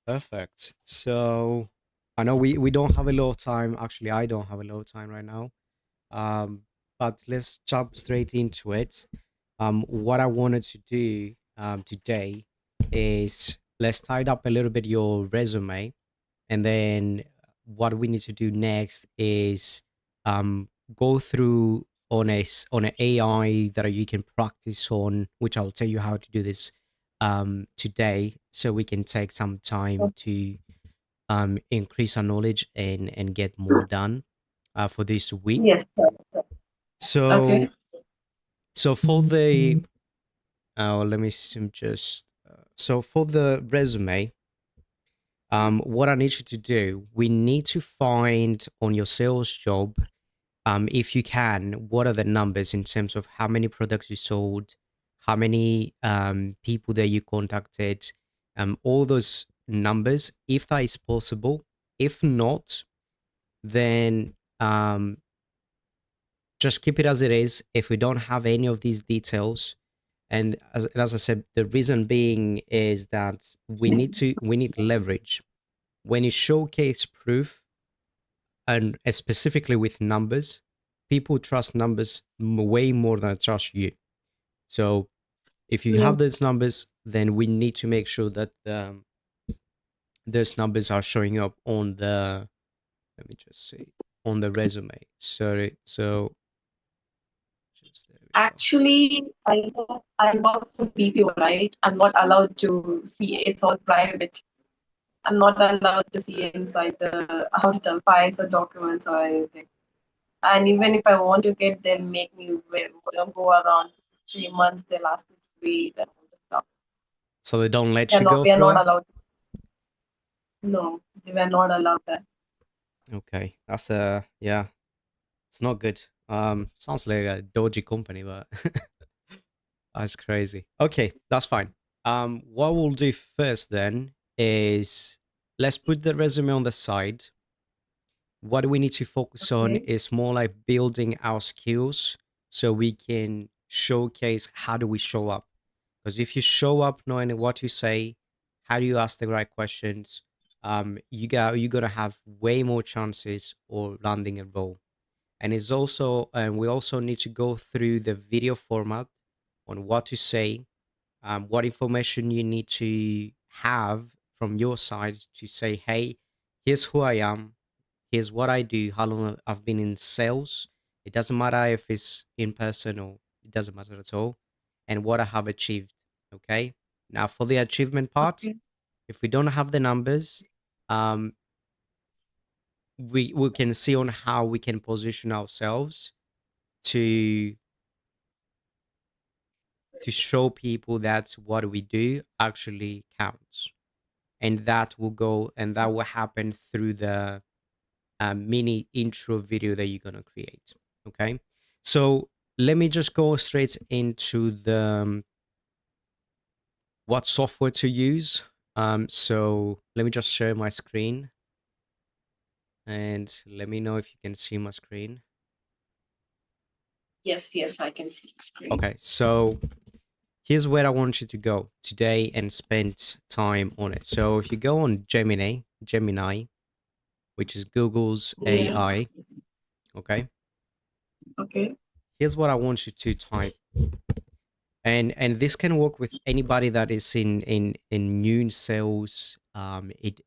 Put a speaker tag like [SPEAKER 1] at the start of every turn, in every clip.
[SPEAKER 1] Perfect. So I know we don't have a lot of time. Actually, I don't have a lot of time right now. Um, but let's jump straight into it. What I wanted to do today is let's tidy up a little bit your resume, and then what we need to do next is go through on an AI that you can practice on, which I'll tell you how to do this today, so we can take some time to increase our knowledge and get more done for this week.
[SPEAKER 2] Yes, sir.
[SPEAKER 1] So
[SPEAKER 2] Okay.
[SPEAKER 1] so for the let me just so for the resume, what I need you to do, we need to find on your sales job, if you can, what are the numbers in terms of how many products you sold, how many people that you contacted, all those numbers, if that is possible. If not, then just keep it as it is. If we don't have any of these details, and as I said, the reason being is that we need leverage. When you showcase proof, and specifically with numbers, people trust numbers way more than trust you. So if you
[SPEAKER 2] Yeah.
[SPEAKER 1] have those numbers, then we need to make sure that those numbers are showing up on the, let me just see, on the resume. Sorry, so just there we go.
[SPEAKER 2] Actually, I work for BPO, right? I'm not allowed to see it. It's all private. I'm not allowed to see inside the auditor files or documents or anything. And even if I want to get, they'll make me go around 3 months. They'll ask me to wait and all the stuff.
[SPEAKER 1] So they don't let you go
[SPEAKER 2] We are
[SPEAKER 1] through
[SPEAKER 2] not
[SPEAKER 1] that.
[SPEAKER 2] allowed. No, they were not allowed that.
[SPEAKER 1] Okay, that's yeah, it's not good. Sounds like a dodgy company, but that's crazy. Okay, that's fine. What we'll do first then is let's put the resume on the side. What we need to focus on
[SPEAKER 2] Okay.
[SPEAKER 1] is more like building our skills so we can showcase how do we show up. Because if you show up knowing what you say, how do you ask the right questions, you're gonna have way more chances of landing a role. And it's also, and we also need to go through the video format on what to say, what information you need to have from your side to say, hey, here's who I am, here's what I do, how long I've been in sales. It doesn't matter if it's in person or it doesn't matter at all, and what I have achieved. Okay. Now, for the achievement part,
[SPEAKER 2] Okay.
[SPEAKER 1] if we don't have the numbers, um, we can see on how we can position ourselves to show people that what we do actually counts, and that will happen through the mini intro video that you're going to create. Okay, so let me just go straight into the what software to use. So let me just share my screen, and let me know if you can see my screen.
[SPEAKER 2] Yes, yes, I can see the screen.
[SPEAKER 1] Okay, so here's where I want you to go today and spend time on it. So if you go on Gemini, which is Google's
[SPEAKER 2] Yeah.
[SPEAKER 1] AI, okay,
[SPEAKER 2] Okay.
[SPEAKER 1] here's what I want you to type. And this can work with anybody that is in new sales. It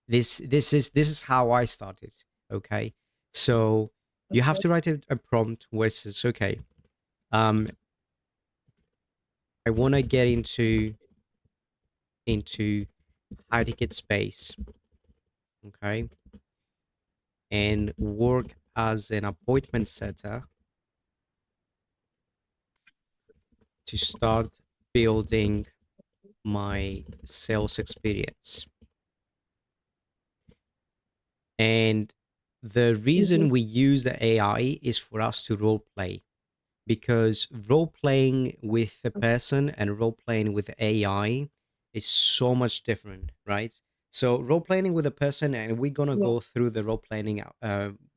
[SPEAKER 1] this is how I started. Okay, so you have
[SPEAKER 2] Okay.
[SPEAKER 1] to write a prompt where it says, okay, um, I want to get into high ticket space, okay, and work as an appointment setter to start building my sales experience. And the
[SPEAKER 2] Mhm.
[SPEAKER 1] reason we use the AI is for us to role play, because role playing with a person and role playing with AI is so much different, right? So role playing with a person, and we're gonna
[SPEAKER 2] Yeah.
[SPEAKER 1] go through the role playing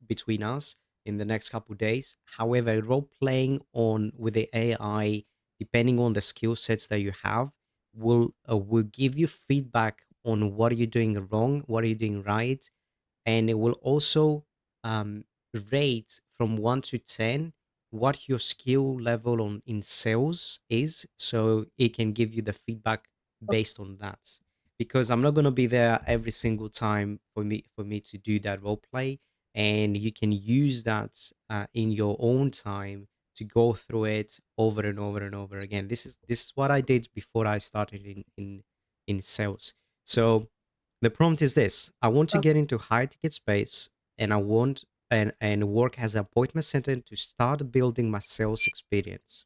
[SPEAKER 1] between us in the next couple days. However, role playing on with the AI, depending on the skill sets that you have, will give you feedback on what are you doing wrong, what are you doing right, and it will also um, rate from 1 to 10 what your skill level on in sales is, so it can give you the feedback based on that. Because I'm not going to be there every single time for me to do that role play, and you can use that in your own time to go through it over and over and over again. This is what I did before I started in sales. So the prompt is this: I want to
[SPEAKER 2] Okay.
[SPEAKER 1] get into high ticket space, and I want and work as an appointment center to start building my sales experience.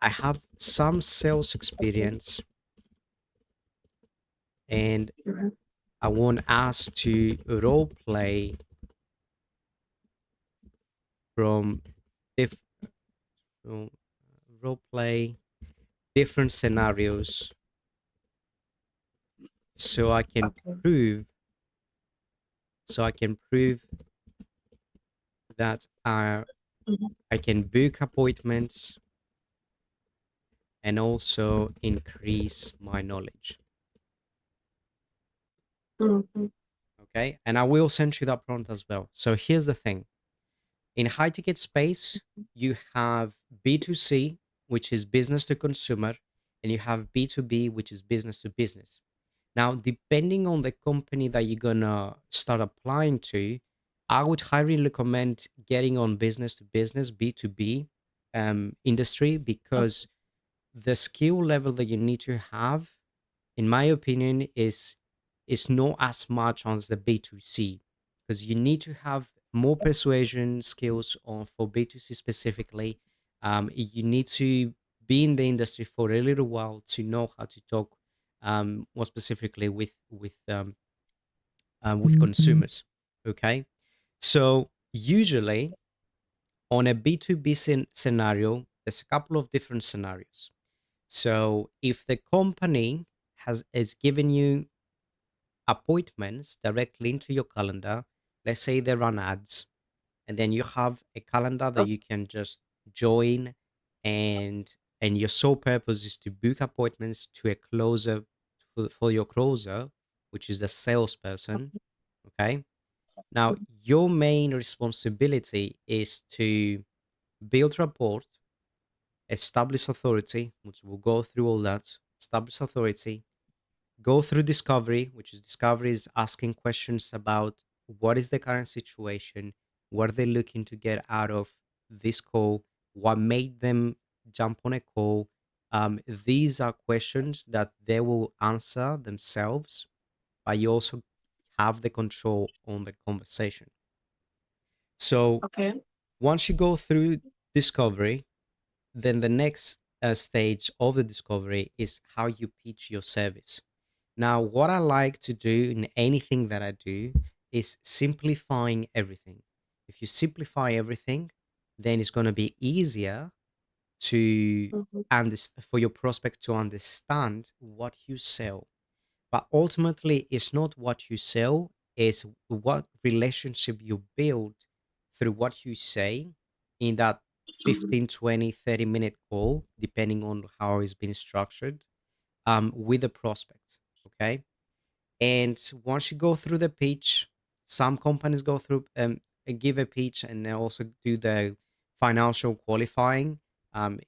[SPEAKER 1] I have some sales
[SPEAKER 2] Okay.
[SPEAKER 1] experience, and
[SPEAKER 2] Mhm.
[SPEAKER 1] I want us to role play from if role play different scenarios, so I can
[SPEAKER 2] Okay.
[SPEAKER 1] prove so I can prove that
[SPEAKER 2] Mhm.
[SPEAKER 1] I can book appointments and also increase my knowledge.
[SPEAKER 2] Mhm.
[SPEAKER 1] Okay. And I will send you that prompt as well. So here's the thing: in high ticket space, you have B2C, which is business to consumer, and you have B2B, which is business to business. Now, depending on the company that you're gonna start applying to, I would highly recommend getting on business to business, B2B industry, because the skill level that you need to have, in my opinion, is not as much on the B2C, because you need to have more persuasion skills on for B2C specifically. You need to be in the industry for a little while to know how to talk more specifically with consumers. Okay, so usually on a B2B scenario, there's a couple of different scenarios. So if the company has is giving you appointments directly into your calendar, let's say they run ads, and then you have a calendar that
[SPEAKER 2] Okay.
[SPEAKER 1] you can just join, and your sole purpose is to book appointments to a closer for your closer, which is the salesperson. Okay. Now your main responsibility is to build rapport, establish authority, which we'll go through all that, establish authority, go through discovery, which is discovery is asking questions about what is the current situation, what are they looking to get out of this call, what made them jump on a call. These are questions that they will answer themselves, but you also have the control on the conversation. So
[SPEAKER 2] Okay.
[SPEAKER 1] once you go through discovery, then the next stage of the discovery is how you pitch your service. Now, what I like to do in anything that I do is simplifying everything. If you simplify everything, then it's going to be easier to
[SPEAKER 2] Mhm.
[SPEAKER 1] for your prospect to understand what you sell. But ultimately, it's not what you sell, it's what relationship you build through what you say in that
[SPEAKER 2] Mhm.
[SPEAKER 1] 15, 20, 30-minute call, depending on how it's been structured, with the prospect. Okay. And once you go through the pitch, some companies go through give a pitch and then also do the financial qualifying.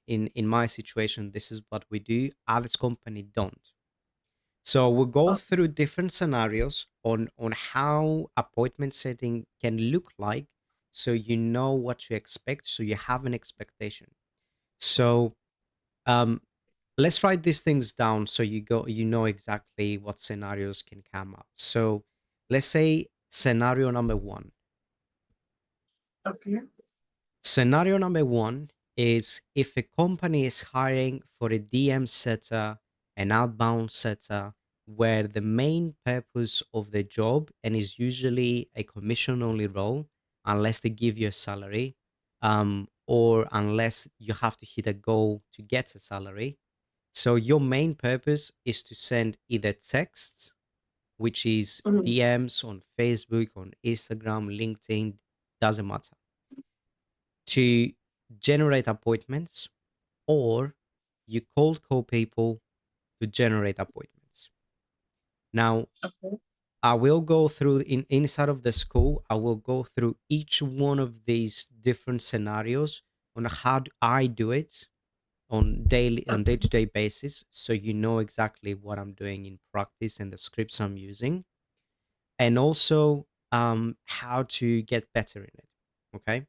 [SPEAKER 1] In my situation, this is what we do. Others company don't. So we'll go
[SPEAKER 2] Okay.
[SPEAKER 1] through different scenarios on how appointment setting can look like, so you know what to expect, so you have an expectation. So um, let's write these things down so you know exactly what scenarios can come up. So let's say scenario number one.
[SPEAKER 2] Okay.
[SPEAKER 1] Scenario number one is if a company is hiring for a DM setter, an outbound setter, where the main purpose of the job, and is usually a commission only role, unless they give you a salary, or unless you have to hit a goal to get a salary. So your main purpose is to send either texts, which is
[SPEAKER 2] Mhm.
[SPEAKER 1] DMs on Facebook, on Instagram, LinkedIn, doesn't matter, to generate appointments, or you cold call people to generate appointments. Now,
[SPEAKER 2] Okay.
[SPEAKER 1] I will go through inside of the school. I will go through each one of these different scenarios on how I do it on
[SPEAKER 2] Okay.
[SPEAKER 1] day-to-day basis, so you know exactly what I'm doing in practice and the scripts I'm using, and also how to get better in it. Okay.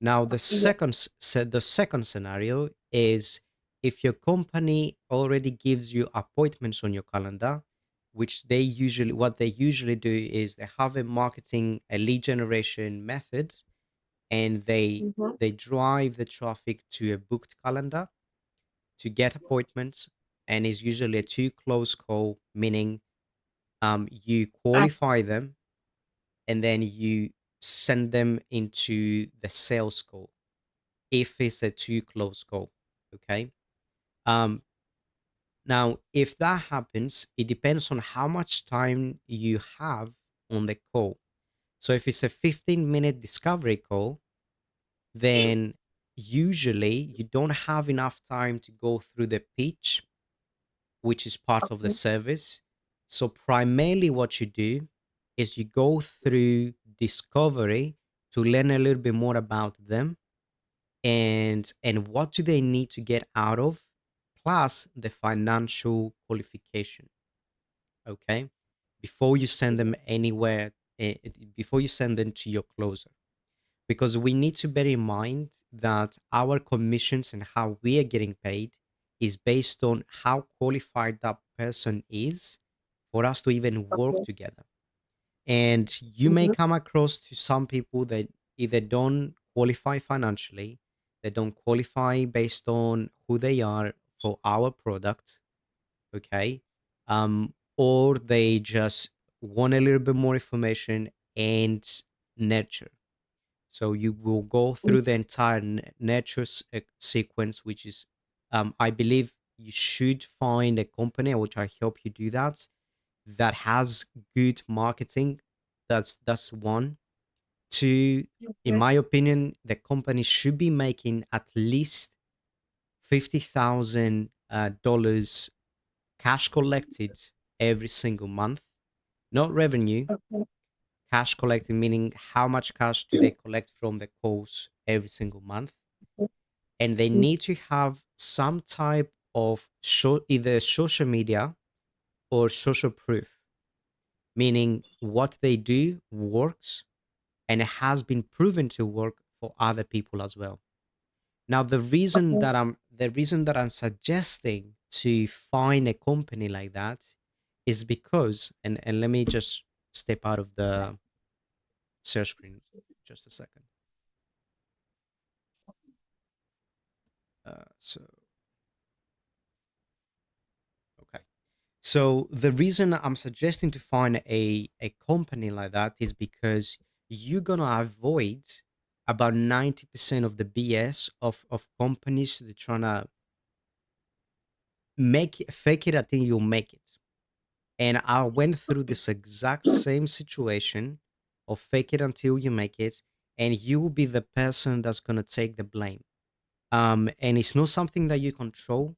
[SPEAKER 1] Now
[SPEAKER 2] Yeah.
[SPEAKER 1] the second scenario is if your company already gives you appointments on your calendar, which what they usually do is they have a lead generation method, and
[SPEAKER 2] Mm-hmm.
[SPEAKER 1] they drive the traffic to a booked calendar to get appointments, and is usually a two close call, meaning you
[SPEAKER 2] Ah,
[SPEAKER 1] qualify them and then you send them into the sales call if it's a too close call. Okay. Um, Now, if that happens, it depends on how much time you have on the call. So if it's a 15-minute discovery call, then usually you don't have enough time to go through the pitch, which is part of the
[SPEAKER 2] okay.
[SPEAKER 1] service. So primarily what you do is you go through discovery to learn a little bit more about them, and what do they need to get out of, plus the financial qualification. Okay, before you send them anywhere, before you send them to your closer, because we need to bear in mind that our commissions and how we are getting paid is based on how qualified that person is for us to even work
[SPEAKER 2] Okay.
[SPEAKER 1] together. And you may
[SPEAKER 2] Mm-hmm.
[SPEAKER 1] come across to some people that either don't qualify financially, they don't qualify based on who they are for our product, okay? Or they just want a little bit more information and nurture. So you will go through the entire nurture sequence, which is, I believe you should find a company, which I hope you do that, that has good marketing. That's one. Two, in
[SPEAKER 2] Okay.
[SPEAKER 1] my opinion, the company should be making at least $50,000 cash collected every single month, not revenue.
[SPEAKER 2] Okay.
[SPEAKER 1] Cash collected meaning how much cash do they collect from the calls every single month, and they
[SPEAKER 2] Mm-hmm.
[SPEAKER 1] need to have some type of either social media or social proof, meaning what they do works and it has been proven to work for other people as well. Now,
[SPEAKER 2] Okay.
[SPEAKER 1] the reason that I'm suggesting to find a company like that is because, and let me just step out of the share screen just a second. So okay. So the reason I'm suggesting to find a company like that is because you're gonna avoid about 90% of the BS of companies that trying to fake it. I think you'll make it. And I went through this exact same situation of fake it until you make it, and you will be the person that's gonna take the blame. And it's not something that you control.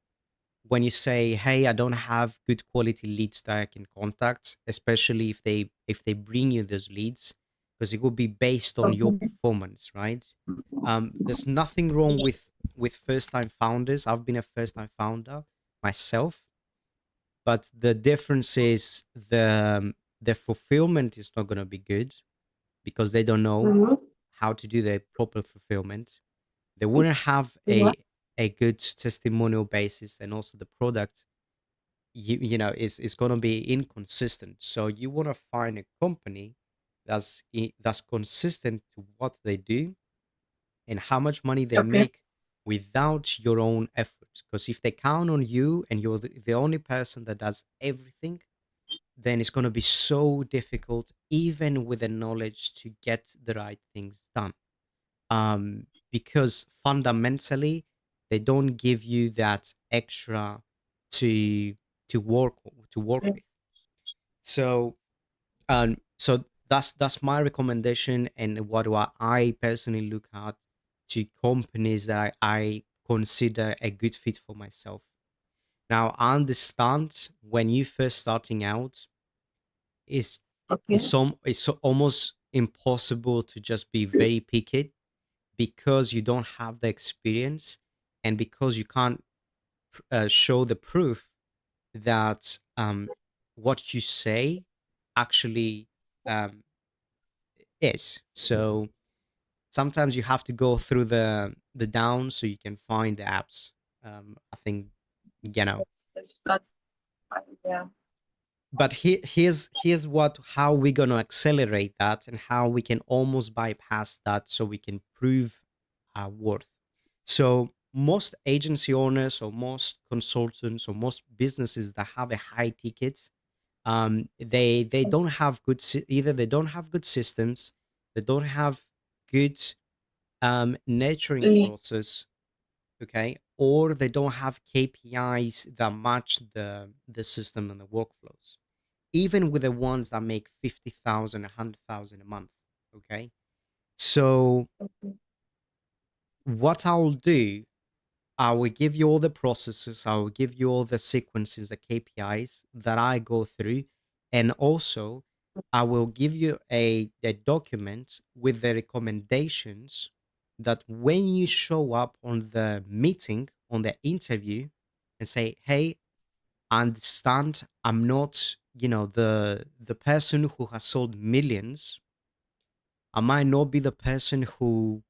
[SPEAKER 1] When you say, hey, I don't have good quality leads that I can contact, especially if they bring you those leads, because it will be based on your
[SPEAKER 2] Okay.
[SPEAKER 1] performance, right? There's nothing wrong with first time founders. I've been a first time founder myself, but the difference is the fulfillment is not going to be good because they don't know
[SPEAKER 2] Mm-hmm.
[SPEAKER 1] how to do the proper fulfillment. They wouldn't have
[SPEAKER 2] Yeah.
[SPEAKER 1] a good testimonial basis, and also the product is going to be inconsistent. So you want to find a company that's consistent to what they do and how much money they
[SPEAKER 2] Okay.
[SPEAKER 1] make without your own effort, because if they count on you and you're the only person that does everything, then it's going to be so difficult even with the knowledge to get the right things done, because fundamentally they don't give you that extra to to work
[SPEAKER 2] Okay.
[SPEAKER 1] with. So that's my recommendation, and what do I personally look at to companies that I consider a good fit for myself. Now I understand when you first starting out, it's
[SPEAKER 2] Okay.
[SPEAKER 1] almost impossible to just be very picky because you don't have the experience and because you can't show the proof that what you say actually um, is. So sometimes you have to go through the downs so you can find the apps. I think you know.
[SPEAKER 2] That's fine. Yeah.
[SPEAKER 1] But here's what how we're gonna accelerate that and how we can almost bypass that so we can prove our worth. So most agency owners or most consultants or most businesses that have a high ticket, they don't have either they don't have good systems, they don't have good nurturing
[SPEAKER 2] Really.
[SPEAKER 1] process, okay, or they don't have KPIs that match the system and the workflows even with the ones that make 50,000, 100,000 a month. Okay. So,
[SPEAKER 2] Okay.
[SPEAKER 1] what I'll do, I will give you all the processes, I will give you all the sequences, the KPIs that I go through. And also, I will give you a document with the recommendations that when you show up on the meeting, on the interview, and say, hey, understand I'm not, the person who has sold millions. I might not be the person who,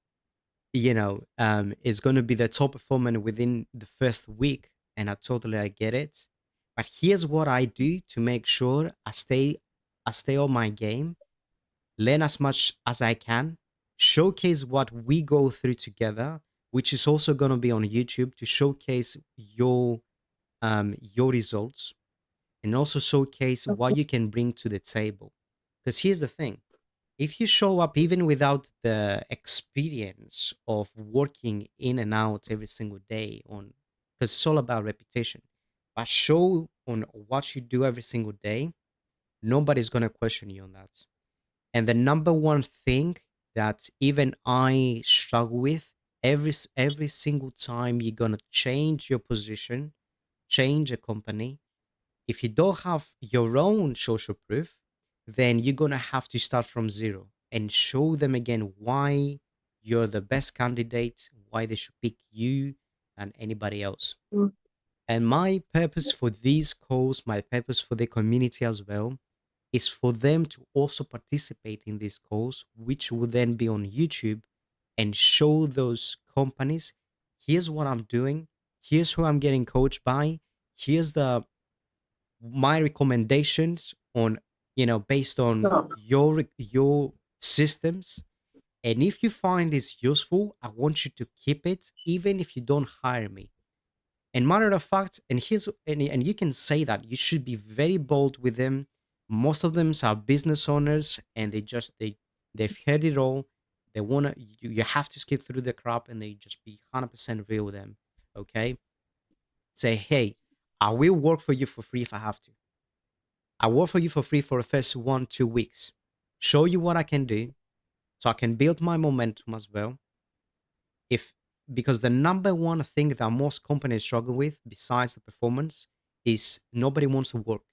[SPEAKER 1] is going to be the top performer within the first week. And I get it. But here's what I do to make sure I stay on my game, learn as much as I can, showcase what we go through together, which is also going to be on YouTube to showcase your results and also showcase what
[SPEAKER 2] Okay.
[SPEAKER 1] you can bring to the table. Because here's the thing, if you show up even without the experience of working in and out every single day on, because it's all about reputation, but show on what you do every single day, nobody's going to question you on that. And the number one thing that even I struggle with every single time you're going to change your position, change a company, if you don't have your own social proof, then you're going to have to start from zero and show them again why you're the best candidate, why they should pick you and anybody else.
[SPEAKER 2] Mm.
[SPEAKER 1] And my purpose for these calls, my purpose for the community as well, is for them to also participate in these calls, which will then be on YouTube and show those companies, here's what I'm doing, here's who I'm getting coached by, here's the my recommendations on, based on
[SPEAKER 2] So,
[SPEAKER 1] your systems. And if you find this useful, I want you to keep it even if you don't hire me. And matter of fact, and you can say that you should be very bold with them. Most of them are business owners and they've heard it all. They want to, you have to skip through the crap and they just be 100% real with them. Okay, say, hey, I will work for you for free if I have to. I work for you for free for the first 1, 2 weeks. Show you what I can do so I can build my momentum as well. If Because the number one thing that most companies struggle with, besides the performance, is nobody wants to work.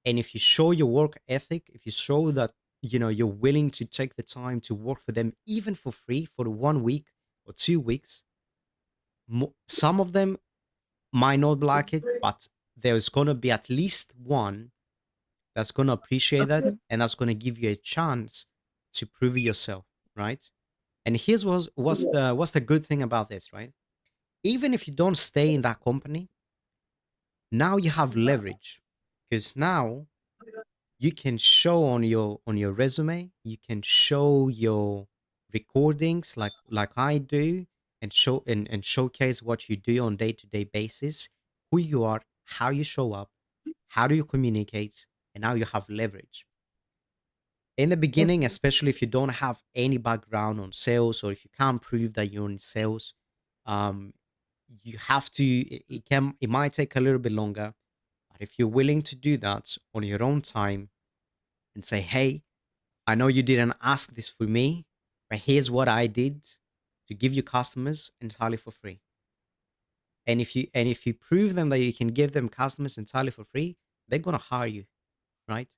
[SPEAKER 1] And if you show your work ethic, if you show that you're willing to take the time to work for them, even for free for 1 week or 2 weeks, some of them might not like it, but there's gonna be at least one that's going to appreciate that
[SPEAKER 2] okay.
[SPEAKER 1] and that's going to give you a chance to prove yourself, right? And here's what's
[SPEAKER 2] Yes.
[SPEAKER 1] the good thing about this, right? Even if you don't stay in that company, now you have leverage because now you can show on your resume, you can show your recordings like I do, and and showcase what you do on day-to-day basis, who you are, how you show up, how do you communicate, and now you have leverage. In the beginning,
[SPEAKER 2] Okay.
[SPEAKER 1] especially if you don't have any background on sales or if you can't prove that you're in sales, um, you have to. It might take a little bit longer, but if you're willing to do that on your own time and say, "Hey, I know you didn't ask this for me, but here's what I did to give you customers entirely for free." And if you prove them that you can give them customers entirely for free, they're gonna hire you, right?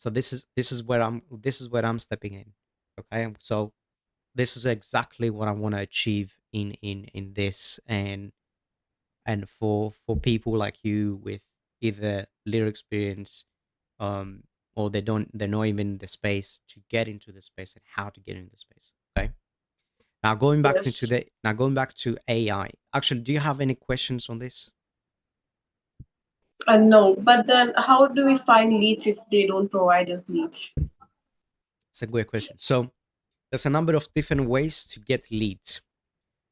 [SPEAKER 1] So this is where I'm stepping in. Okay, so this is exactly what I want to achieve in this, and for people like you with either little experience, um or they're not even in the space to get into the space, and how to get into the space. Okay,
[SPEAKER 2] Yes.
[SPEAKER 1] now going back to AI. Actually, do you have any questions on this?
[SPEAKER 2] No, but then how do we find leads if they don't provide us leads?
[SPEAKER 1] It's a great question. So there's a number of different ways to get leads.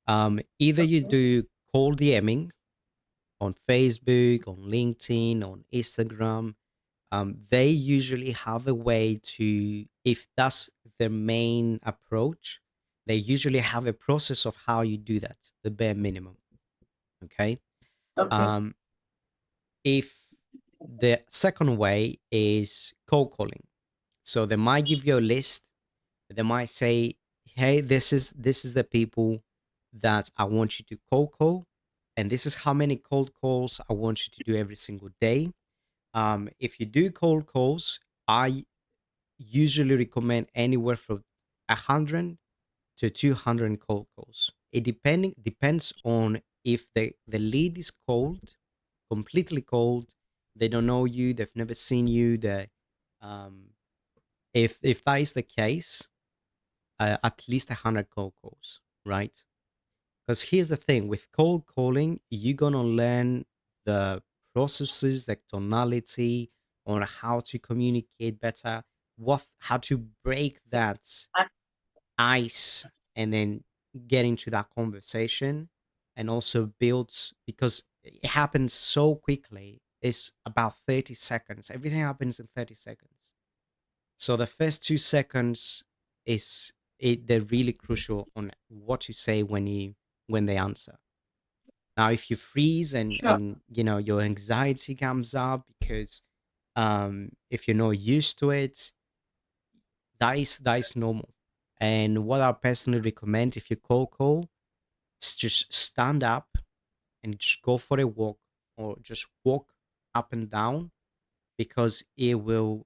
[SPEAKER 1] Either you
[SPEAKER 2] Okay.
[SPEAKER 1] do cold DMing on Facebook, on LinkedIn, on Instagram. They usually have a way to, if that's their main approach, they usually have a process of how you do that, the bare minimum. Okay.
[SPEAKER 2] Okay.
[SPEAKER 1] Um, if the second way is cold calling, so they might give you a list. They might say, "Hey, this is the people that I want you to cold call, and this is how many cold calls I want you to do every single day." If you do cold calls, I usually recommend anywhere from 100 to 200 cold calls. It depends on if the lead is cold, completely cold. They don't know you. They've never seen you. Um, if that is the case, at least 100 cold calls, right? Because here's the thing: with cold calling, you're gonna learn the processes, the tonality, on how to communicate better, how to break that ice, and then get into that conversation, and also builds, because it happens so quickly. It's about 30 seconds. Everything happens in 30 seconds. So the first 2 seconds they're really crucial on what you say when they answer. Now, if you freeze, and
[SPEAKER 2] Sure.
[SPEAKER 1] your anxiety comes up because if you're not used to it, that is normal. And what I personally recommend, if you cold call, is just stand up and just go for a walk, or just walk up and down, because it will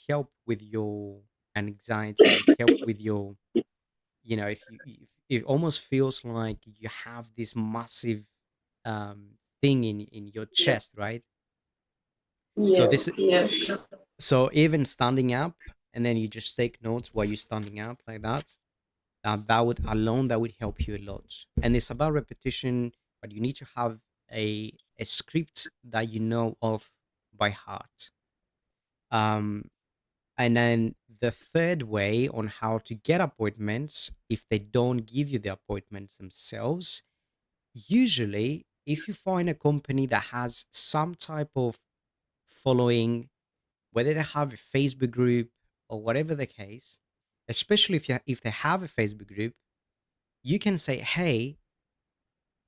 [SPEAKER 1] help with your anxiety. It will help with your, if it almost feels like you have this massive thing in your
[SPEAKER 2] Yeah.
[SPEAKER 1] chest, right? So this
[SPEAKER 2] Yes. Yes.
[SPEAKER 1] so even standing up, and then you just take notes while you're standing up like that. That would help you a lot. And it's about repetition, but you need to have a script that you know of by heart. Um, and then the third way on how to get appointments, if they don't give you the appointments themselves, usually if you find a company that has some type of following, whether they have a Facebook group or whatever the case, especially if they have a Facebook group, you can say, "Hey,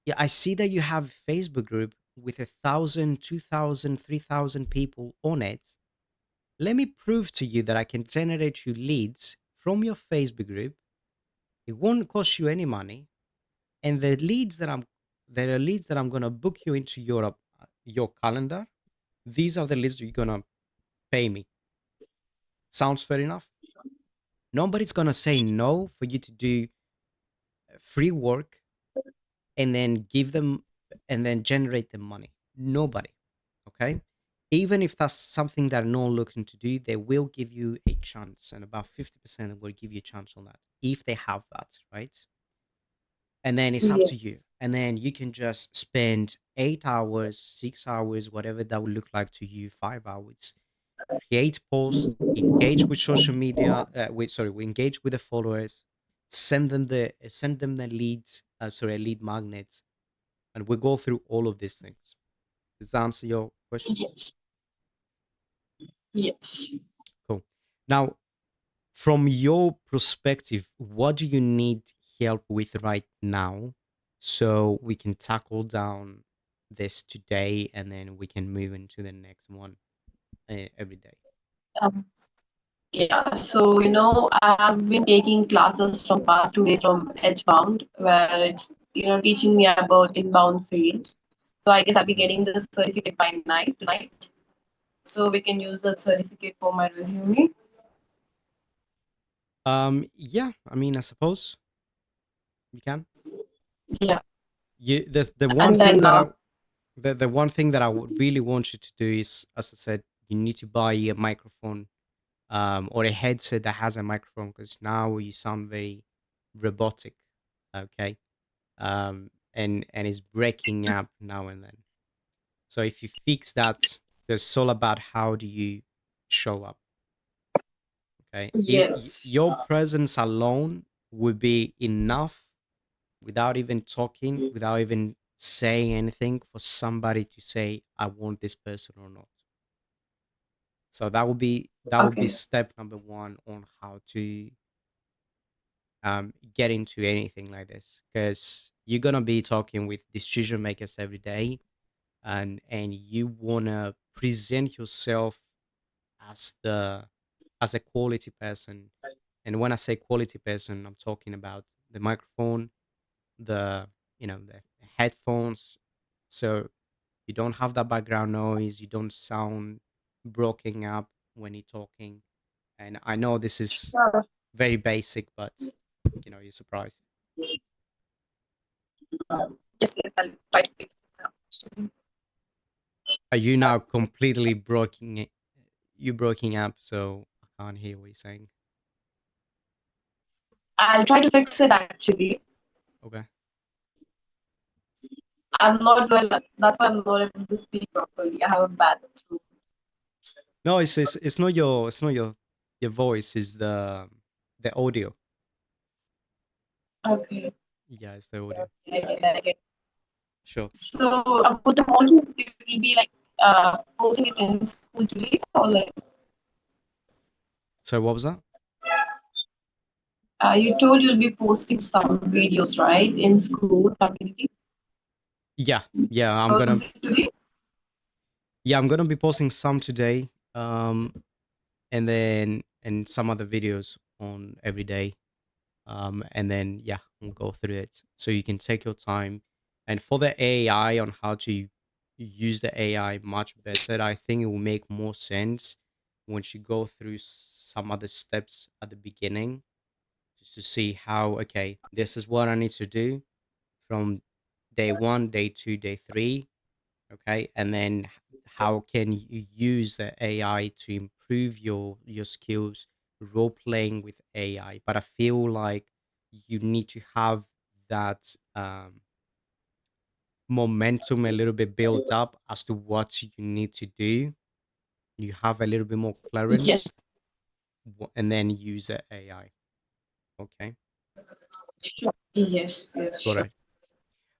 [SPEAKER 1] yeah, I see that you have a Facebook group with 1,000, 2,000, 3,000 people on it. Let me prove to you that I can generate you leads from your Facebook group. It won't cost you any money, and the leads that I'm gonna book you into your calendar. These are the leads you're gonna pay me. Sounds fair enough? Nobody's gonna say no for you to do free work, and then give them, and then generate them money. Nobody. Okay. Even if that's something they're not looking to do, they will give you a chance, and about 50% will give you a chance on that if they have that, right? And then it's up to you.
[SPEAKER 2] Yes.
[SPEAKER 1] And then you can just spend 8 hours, 6 hours, whatever that would look like to you, 5 hours, create posts, engage with social media, we engage with the followers, send them the leads, lead magnets, and we go through all of these things. Does that answer your question?
[SPEAKER 2] Yes. Yes.
[SPEAKER 1] Cool. Now, from your perspective, what do you need help with right now, so we can tackle down this today, and then we can move into the next one every day?
[SPEAKER 2] Um, yeah. So I've been taking classes from past 2 days from Edgebound, where it's teaching me about inbound sales. So I guess I'll be
[SPEAKER 1] Mhm.
[SPEAKER 2] getting this certificate by night tonight. so we can use that certificate for my resume.
[SPEAKER 1] Yeah, I mean, I suppose you can.
[SPEAKER 2] Yeah,
[SPEAKER 1] There's the one
[SPEAKER 2] and
[SPEAKER 1] thing
[SPEAKER 2] then
[SPEAKER 1] that the one thing that I would really want you to do is, as I said, you need to buy a microphone, or a headset that has a microphone, because now you sound very robotic. Okay. And it's breaking up now and then. So if you fix that, it's all about how do you show up. Okay. If
[SPEAKER 2] yes,
[SPEAKER 1] your presence alone would be enough, without even talking, without even saying anything, for somebody to say, I want this person or not. So that would be
[SPEAKER 2] okay,
[SPEAKER 1] step number one on how to get into anything like this, because you're gonna be talking with decision makers every day, and you wanna present yourself as a quality person. And when I say quality person, I'm talking about the microphone, the the headphones, so you don't have that background noise, you don't sound broken up when you're talking. And I know this is
[SPEAKER 2] sure.
[SPEAKER 1] very basic, but you're surprised.
[SPEAKER 2] Yes, yes, I'll try to fix it now.
[SPEAKER 1] Are you now completely broken you broken up, so I can't hear what you're saying.
[SPEAKER 2] I'll try to fix it actually.
[SPEAKER 1] Okay.
[SPEAKER 2] I'm not well, that's why I'm not able to speak properly. I have a bad throat.
[SPEAKER 1] No, it's not your voice, it's the audio.
[SPEAKER 2] Okay,
[SPEAKER 1] Yeah, it's the audio.
[SPEAKER 2] I get it, I get it.
[SPEAKER 1] Sure.
[SPEAKER 2] So, with the module, you will be like posting it in school today, or like
[SPEAKER 1] So what was that?
[SPEAKER 2] you told you'll be posting some videos, right, in school community.
[SPEAKER 1] Yeah, yeah, i'm
[SPEAKER 2] So,
[SPEAKER 1] gonna
[SPEAKER 2] is it today?
[SPEAKER 1] yeah, I'm gonna be posting some today, and some other videos on every day. And then yeah, we'll go through it so you can take your time. And for the AI, on how to use the AI much better, I think it will make more sense once you go through some other steps at the beginning, just to see how, okay, this is what I need to do from day one, day two, day three. Okay. And then how can you use the AI to improve your skills role playing with AI? But I feel like you need to have that momentum a little bit built up as to what you need to do. You have a little bit more clearance,
[SPEAKER 2] Yes,
[SPEAKER 1] and then use the AI. Okay.
[SPEAKER 2] sure. Yes, yes,
[SPEAKER 1] Got
[SPEAKER 2] sure.
[SPEAKER 1] it.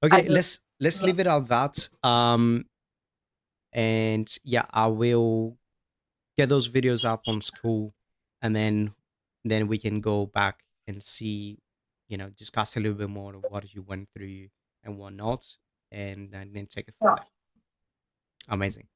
[SPEAKER 2] I
[SPEAKER 1] Okay,
[SPEAKER 2] will.
[SPEAKER 1] let's
[SPEAKER 2] Yeah.
[SPEAKER 1] leave it at that. And yeah, I will get those videos up on school, and then we can go back and see, discuss a little bit more of what you went through and whatnot, and then take it from
[SPEAKER 2] Yeah.
[SPEAKER 1] there. Amazing.